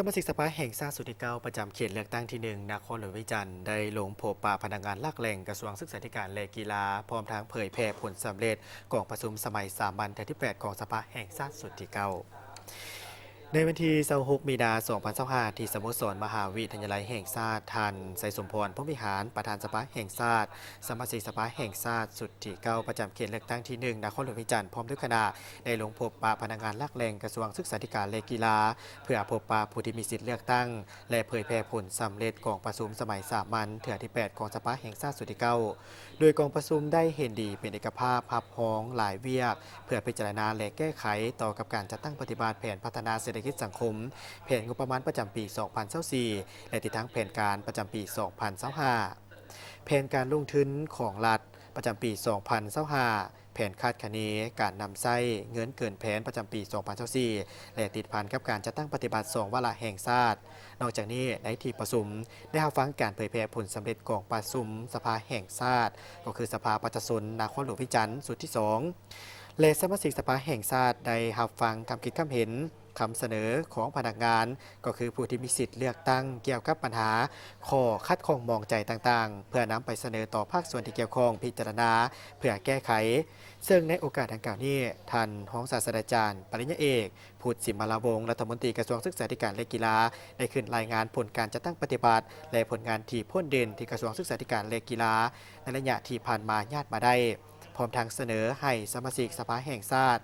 สมาชิกสภาแห่งชาติสุดที่เก้าประจำเขตเลือกตั้งที่1นครหลวงวิจันทร์ได้ลงพบปะพนักงานหลักแหล่งกระทรวงศึกษาธิการและกีฬาพร้อมทั้งเผยแพร่ผลสำเร็จกองประชุมสมัยสามัญที่8ของสภาแห่งชาติสุดที่เก้าในวันที่26มีนาคม2025ที่สโมสรมหาวิทยาลัยแห่งชาติทันไสสมพรผู้บริหารประธานสภาแห่งชาติสมาชิกสภาแห่งชาติสุดที่เก้าประจำเขตเลือกตั้งที่1นครหลวงวิจันทร์พร้อมด้วยคณะได้ลงพบปะพนักงานหลักแหล่งกระทรวงศึกษาธิการและกีฬาเพื่อพบปะผู้ที่มีสิทธิเลือกตั้งและเผยแพร่ผลสำเร็จกองประชุมสมัยสามัญเถื่อที่8ของสภาแห่งชาติสุดที่เก้าโดยกองประชุมได้เห็นดีเป็นเอกภาพพับพ้องหลายเวียกเพื่อพิจารณาและแก้ไขต่อกับการจัดตั้งปฏิบัติแผนพัฒนาเศรษฐกิจสังคมแผนงบประมาณประจำปี 2024และติดตั้งแผนการประจำปี 2025แผนการลงทุนของรัฐประจำปี 2025แผนคาดคะเนการนำไส้เงินเกินแผนประจำปี 2024และติดพันกับการจัดตั้งปฏิบัติ2วาระแห่งชาตินอกจากนี้ในที่ประชุมได้รับฟังการเผยแพร่ผลสำเร็จของประชุมสภาแห่งชาติก็คือสภาประชาชนนครหลวงพิจันทร์สุดที่2และสมาชิกสภาแห่งชาติได้รับฟังคำคิดคำเห็นคำเสนอของพนักงานก็คือผู้ที่มีสิทธิ์เลือกตั้งเกี่ยวกับปัญหาข้อคัดข้องมองใจต่างๆเพื่อนำไปเสนอต่อภาคส่วนที่เกี่ยวข้องพิจารณาเพื่อแก้ไขซึ่งในโอกาสดังกล่าวนี้ท่านรองศาสตราจารย์ปริญญาเอกพุทธสิมลาวงศ์รัฐมนตรีกระทรวงศึกษาธิการและกีฬาได้ขึ้นรายงานผลการจัดตั้งปฏิบัติและผลงานที่พ้นเด่นที่กระทรวงศึกษาธิการและกีฬาในระยะที่ผ่านมาญาติมาได้พร้อมทางเสนอให้สมาชิกสภาแห่งชาติ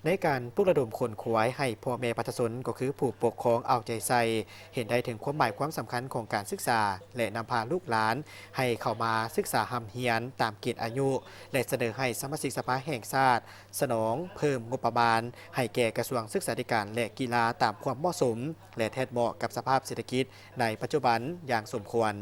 ในการปลุกระดมคนขวายให้พ่อแม่ประชาชนก็คือผู้ปกครองเอาใจใส่เห็นได้ถึงความหมายความสำคัญของการศึกษาและนำพาลูกหลานให้เข้ามาศึกษาหำเฮียนตามเกณฑ์อายุและเสนอให้สมาชิกสภาแห่งชาติสนองเพิ่มงบประมาณให้แก่กระทรวงศึกษาธิการและกีฬาตามความเหมาะสมและแทนเหมาะกับสภาพเศรษฐกิจในปัจจุบันอย่างสมควร